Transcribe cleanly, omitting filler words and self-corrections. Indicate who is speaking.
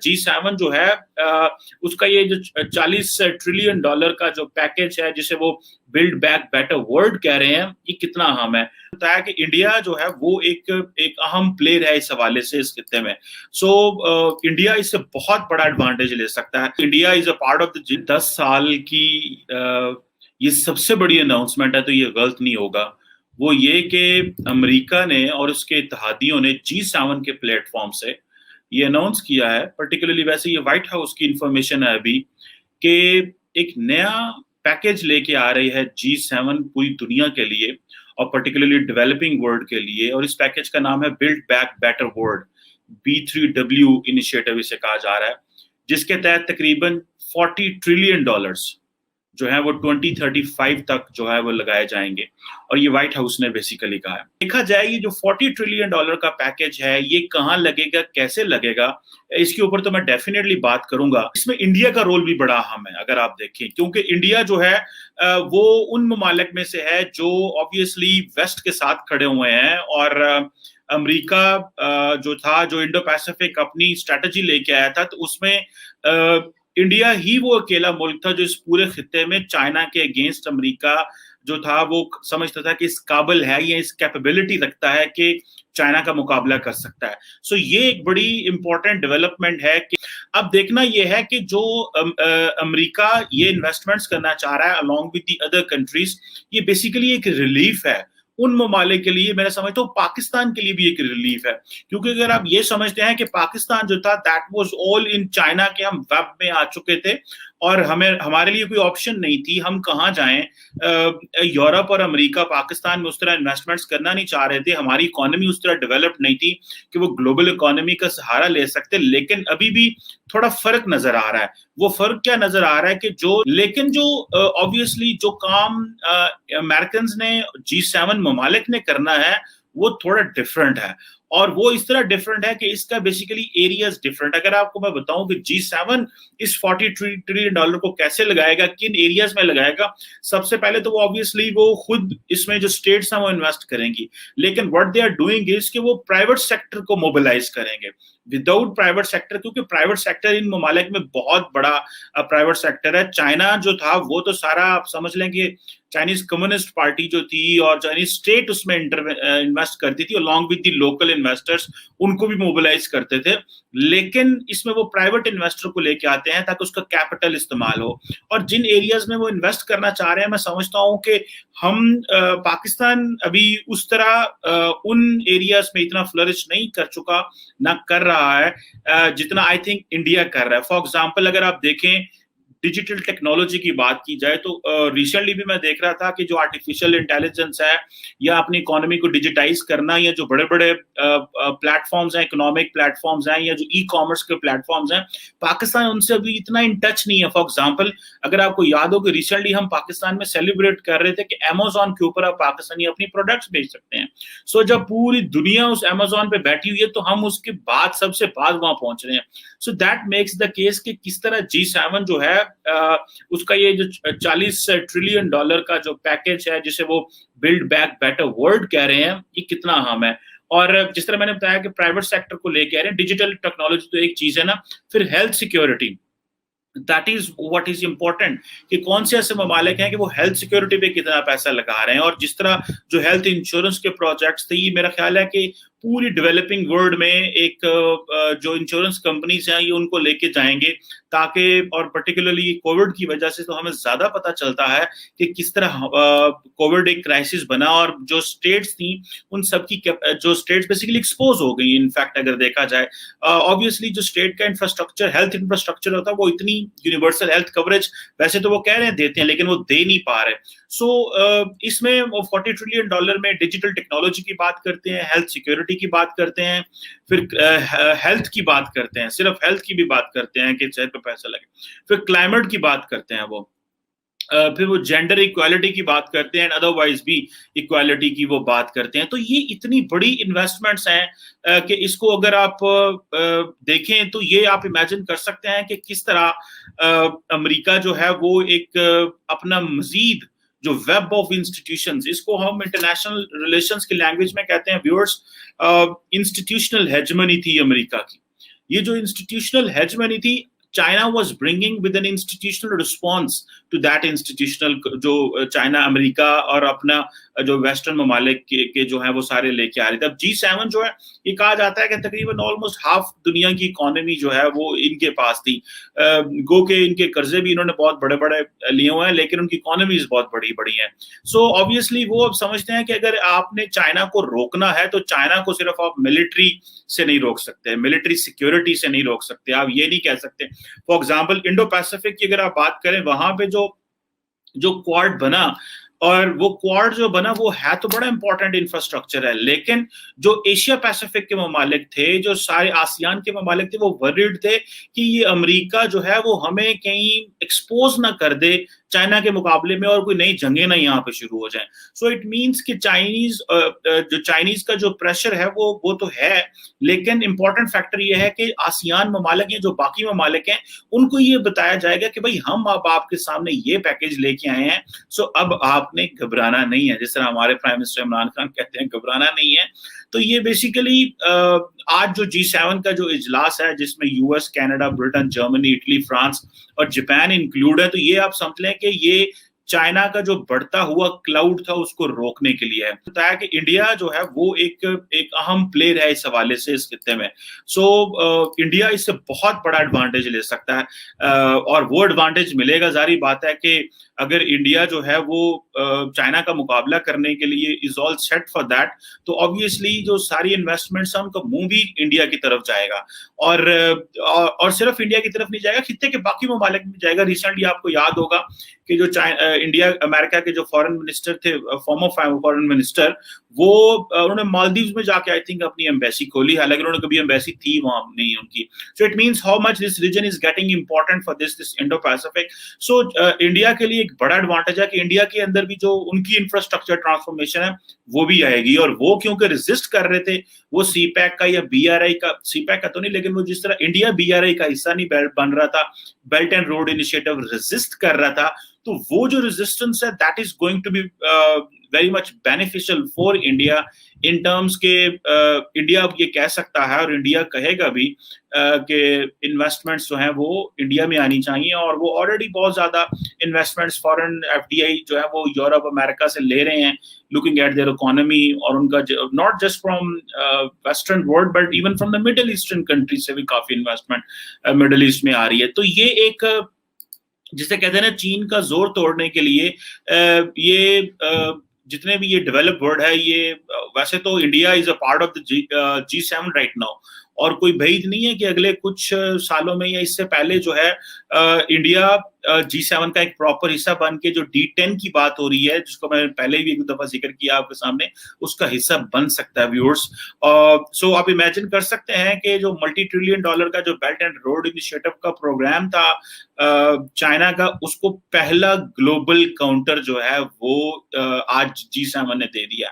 Speaker 1: G7 जो है उसका ये जो $40 ट्रिलियन का जो पैकेज है जिसे वो बिल्ड बैक बेटर वर्ल्ड कह रहे हैं, ये कितना अहम है। बताया कि इंडिया जो है वो एक अहम प्लेयर है इस हवाले से इस खित्ते में। इंडिया इससे बहुत बड़ा एडवांटेज ले सकता है। India is a part of the 10 साल की ये सबसे बड़ी अनाउंसमेंट है, तो ये गलत नहीं होगा। वो ये कि अमेरिका ने और उसके इत्तेहादियों ने G7 के प्लेटफॉर्म से ये अनाउंस किया है, पर्टिकुलरली वैसे ये व्हाइट हाउस की इंफॉर्मेशन है अभी, कि एक नया पैकेज लेके आ रही है G7 पूरी दुनिया के लिए और पर्टिकुलरली डेवलपिंग वर्ल्ड के लिए, और इस पैकेज का नाम है build back better world, B3W initiative इसे कहा जा रहा है, जिसके तहत तकरीबन $40 ट्रिलियन जो है वो 2035 तक जो है वो लगाए जाएंगे, और ये व्हाइट हाउस ने बेसिकली कहा है। देखा जाए ये जो $40 ट्रिलियन का पैकेज है ये कहाँ लगेगा, कैसे लगेगा, इसके ऊपर तो मैं डेफिनेटली बात करूंगा। इसमें इंडिया का रोल भी बड़ा अहम है अगर आप देखें, क्योंकि इंडिया जो है वो उन ममालिक में से है जो ऑब्वियसली वेस्ट के साथ खड़े हुए हैं, और अमेरिका जो इंडो पैसिफिक अपनी स्ट्रेटजी लेके आया था, तो उसमें इंडिया ही वो अकेला मुल्क था जो इस पूरे खित्ते में चाइना के अगेंस्ट अमेरिका जो था वो समझता था कि इस काबिल है या इस कैपेबिलिटी रखता है कि चाइना का मुकाबला कर सकता है। ये एक बड़ी इंपॉर्टेंट डेवलपमेंट है कि अब देखना ये है कि जो अमेरिका ये इन्वेस्टमेंट्स करना चाह रहा है along with the other countries, ये बेसिकली एक रिलीफ है उन ममालिक के लिए। मैं समझता हूँ पाकिस्तान के लिए भी एक रिलीफ है, क्योंकि अगर आप ये समझते हैं कि पाकिस्तान जो था that was all in China के हम वेब में आ चुके थे और हमारे लिए कोई ऑप्शन नहीं थी, हम कहाँ जाएं। यूरोप और अमेरिका पाकिस्तान में उस तरह इन्वेस्टमेंट्स करना नहीं चाह रहे थे, हमारी इकोनॉमी उस तरह डेवलप नहीं थी कि वो ग्लोबल इकोनॉमी का सहारा ले सकते। लेकिन अभी भी थोड़ा फर्क नजर आ रहा है। वो फर्क क्या नजर आ रहा है कि जो ऑब्वियसली जो काम अमेरिकन ने G7 ममालिक ने करना है वो थोड़ा डिफरेंट है, और वो इस तरह डिफरेंट है कि इसका बेसिकली एरियाज डिफरेंट। अगर आपको मैं बताऊं कि G7 इस $40 ट्रिलियन को कैसे लगाएगा, किन एरियाज में लगाएगा, सबसे पहले तो वो ऑब्वियसली वो खुद इसमें जो स्टेट्स हैं वो इन्वेस्ट करेंगी, लेकिन what they are doing is कि वो प्राइवेट सेक्टर को मोबिलाइज करेंगे विदाउट प्राइवेट सेक्टर, क्योंकि प्राइवेट सेक्टर इन ममालिक में बहुत बड़ा प्राइवेट सेक्टर है। चाइना जो था वो तो सारा आप समझ लें कि चाइनीज कम्युनिस्ट पार्टी जो थी और चाइनीज स्टेट उसमें इन्वेस्ट करती थी along with the local investors, उनको भी मोबिलाइज करते थे। लेकिन इसमें वो प्राइवेट इन्वेस्टर को लेके आते हैं ताकि उसका कैपिटल इस्तेमाल हो, और जिन एरियाज में वो इन्वेस्ट करना चाह रहे हैं मैं समझता हूँ कि हम पाकिस्तान अभी उस तरह उन एरियाज में इतना फ्लरिश नहीं कर चुका, ना कर रहा है जितना आई थिंक इंडिया कर रहा है। फॉर एग्जाम्पल अगर आप देखें डिजिटल टेक्नोलॉजी की बात की जाए तो रिसेंटली भी मैं देख रहा था कि जो आर्टिफिशियल इंटेलिजेंस है या अपनी इकोनॉमी को डिजिटाइज करना, या जो बड़े बड़े प्लेटफॉर्म्स हैं, इकोनॉमिक प्लेटफॉर्म्स हैं या जो ई कॉमर्स के प्लेटफॉर्म्स हैं, पाकिस्तान उनसे अभी इतना इन टच नहीं है। फॉर एग्जाम्पल अगर आपको याद हो कि रिसेंटली हम पाकिस्तान में सेलिब्रेट कर रहे थे कि अमेजोन के ऊपर आप पाकिस्तानी अपनी प्रोडक्ट्स बेच सकते हैं। जब पूरी दुनिया उस अमेजोन पे बैठी हुई है तो हम उसके बाद सबसे बाद वहां पहुंच रहे हैं। दैट मेक्स द केस कि किस तरह G7 जो है उसका ये जो $40 ट्रिलियन का जो पैकेज है जिसे वो बिल्ड बैक बेटर वर्ल्ड कह रहे हैं, ये कितना अहम है। और जिस तरह मैंने बताया कि प्राइवेट सेक्टर को लेके आ रहे हैं, डिजिटल टेक्नोलॉजी तो एक चीज है ना, फिर health security, that is what is important कि कौन से ऐसे ममालिक हैं कि वो हेल्थ सिक्योरिटी पे कितना पैसा लगा रहे हैं। और जिस तरह जो हेल्थ इंश्योरेंस के प्रोजेक्ट्स थे, ये मेरा ख्याल है कि पूरी डेवलपिंग वर्ल्ड में एक जो इंश्योरेंस कंपनीज हैं ये उनको लेके जाएंगे, ताकि और पर्टिकुलरली कोविड की वजह से तो हमें ज्यादा पता चलता है कि किस तरह कोविड एक क्राइसिस बना और जो स्टेट्स थी उन सब की जो स्टेट्स बेसिकली एक्सपोज हो गई। इनफैक्ट अगर देखा जाए ऑब्वियसली जो स्टेट का इंफ्रास्ट्रक्चर, हेल्थ इंफ्रास्ट्रक्चर होता है, वो इतनी यूनिवर्सल हेल्थ कवरेज वैसे तो वो कह रहे हैं देते हैं, लेकिन वो दे नहीं पा रहे। इसमें वो $40 ट्रिलियन में डिजिटल टेक्नोलॉजी की बात करते हैं, हेल्थ सिक्योरिटी की बात करते हैं, फिर हेल्थ की बात करते हैं, सिर्फ हेल्थ की भी बात करते हैं कि सेहत पे पैसा लगे, फिर क्लाइमेट की बात करते हैं, वो फिर वो जेंडर इक्वालिटी की बात करते हैं, अदरवाइज भी इक्वालिटी की वो बात करते हैं। तो ये इतनी बड़ी इन्वेस्टमेंट्स हैं कि इसको अगर आप देखें तो ये आप इमेजिन कर सकते हैं कि किस तरह अमेरिका जो है वो एक अपना मजीद जो वेब ऑफ इंस्टीट्यूशंस, इसको हम इंटरनेशनल रिलेशंस की लैंग्वेज में कहते हैं व्यूअर्स, इंस्टीट्यूशनल हेजमनी थी अमेरिका की। یہ جو انسٹیٹیوشنل ہیجمنی تھی, China was bringing with an institutional response to that institutional, جو چائنا امریکہ اور اپنا جو ویسٹرن ممالک کے جو ہیں وہ سارے لے کے آ رہے تھے. اب G7 جو ہے یہ کہا جاتا ہے کہ تقریباً آلموسٹ ہاف دنیا کی اکانومی جو ہے وہ ان کے پاس تھی. گو کہ ان کے قرضے بھی انہوں نے بہت بڑے بڑے لیے ہوئے ہیں, لیکن ان کی اکانومیز بہت بڑی بڑی ہیں. سو آبویسلی وہ اب سمجھتے ہیں کہ اگر آپ نے چائنا کو روکنا ہے تو چائنا کو صرف آپ ملٹری سے نہیں روک سکتے, ملٹری سیکیورٹی سے نہیں روک سکتے, آپ یہ نہیں کہہ سکتے. فار ایگزامپل انڈو پیسفک کی اگر آپ بات کریں, وہاں پہ جو کوارڈ بنا, اور وہ کوارڈ جو بنا وہ ہے تو بڑا امپورٹنٹ انفراسٹرکچر ہے, لیکن جو ایشیا پیسفک کے ممالک تھے, جو سارے آسیان کے ممالک تھے, وہ ورڈ تھے کہ یہ امریکہ جو ہے وہ ہمیں کہیں ایکسپوز نہ کر دے چائنا کے مقابلے میں, اور کوئی نئی جنگیں نہ یہاں پہ شروع ہو جائیں. سو اٹ مینس کہ چائنیز کا جو پریشر ہے وہ تو ہے, لیکن امپورٹنٹ فیکٹر یہ ہے کہ آسیان ممالک ہیں, جو باقی ممالک ہیں, ان کو یہ بتایا جائے گا کہ بھائی ہم اب آپ کے سامنے یہ پیکیج لے کے آئے ہیں, سو اب آپ نے گھبرانا نہیں ہے. جس طرح ہمارے پرائم منسٹر عمران خان کہتے ہیں گھبرانا نہیں ہے. تو یہ بیسیکلی آج جو G7 کا جو اجلاس ہے, جس میں US, Canada, Britain, Germany, Italy, France اور جاپان انکلوڈ ہے, تو یہ آپ سمجھ لیں کہ یہ چائنا کا جو بڑھتا ہوا کلاؤڈ تھا اس کو روکنے کے لیے ہے. بتایا کہ انڈیا جو ہے وہ ایک اہم پلیئر ہے اس حوالے سے اس خطے میں. سو انڈیا اس سے بہت بڑا ایڈوانٹیج لے سکتا ہے, اور وہ ایڈوانٹیج ملے گا, ظاہری بات ہے کہ اگر انڈیا جو ہے وہ چائنا کا مقابلہ کرنے کے لیے از آل سیٹ فار دیٹ, تو آبویسلی جو ساری انویسٹمنٹس ہیں ان کا منہ بھی انڈیا کی طرف جائے گا, اور صرف انڈیا کی طرف نہیں جائے گا, خطے کے باقی ممالک میں جائے گا. ریسنٹلی آپ کو یاد ہوگا کہ جو انڈیا امریکہ کے جو فارن منسٹر تھے, فارمر فارن منسٹر, وہ انہوں نے مالدیوز میں جا کے آئی تھنک اپنی ایمبیسی کھولی, حالانکہ انہوں نے کبھی ایمبیسی تھی وہاں نہیں ان کی. So it means how much this region is getting important for this Indo Pacific. So India کے لیے ایک بڑا ایڈوانٹیج ہے کہ انڈیا کے اندر بھی جو ان کی انفراسٹرکچر ٹرانسفارمیشن ہے وہ بھی آئے گی, اور وہ کیونکہ ریزسٹ کر رہے تھے, وہ سی پیک کا یا BRI کا, سی پیک کا تو نہیں, لیکن وہ جس طرح انڈیا BRI کا حصہ نہیں بن رہا تھا, belt and road initiative resist کر رہا تھا, تو وہ جو ریزسٹنس ہے that is going to be very much beneficial for India in terms کے انڈیا اب یہ کہہ سکتا ہے, اور انڈیا کہے گا بھی کہ انویسٹمنٹس جو ہیں وہ انڈیا میں آنی چاہیے, اور وہ آلریڈی بہت زیادہ انویسٹمنٹس فارن FDI جو ہے وہ یورپ امریکہ سے لے رہے ہیں, looking at their economy, اور ان کا not just from western world but even from the middle eastern countries سے بھی کافی انویسٹمنٹ مڈل ایسٹ میں آ رہی ہے. تو یہ ایک جسے کہتے ہیں نا چین کا زور توڑنے کے لیے یہ جتنے بھی یہ ڈیولپ ورلڈ ہے, یہ ویسے تو India is a part of the G7 right now, اور کوئی بعید نہیں ہے کہ اگلے کچھ سالوں میں یا اس سے پہلے جو ہے انڈیا G7 کا ایک پراپر حصہ بن کے جو D10 کی بات ہو رہی ہے, جس کو میں نے پہلے بھی ایک دفعہ ذکر کیا آپ کے سامنے, اس کا حصہ بن سکتا ہے ویورز. سو آپ امیجن کر سکتے ہیں کہ جو $multi trillion کا جو بیلٹ اینڈ روڈ انیشیٹو کا پروگرام تھا چائنا کا, اس کو پہلا گلوبل کاؤنٹر جو ہے وہ آج G7 نے دے دیا.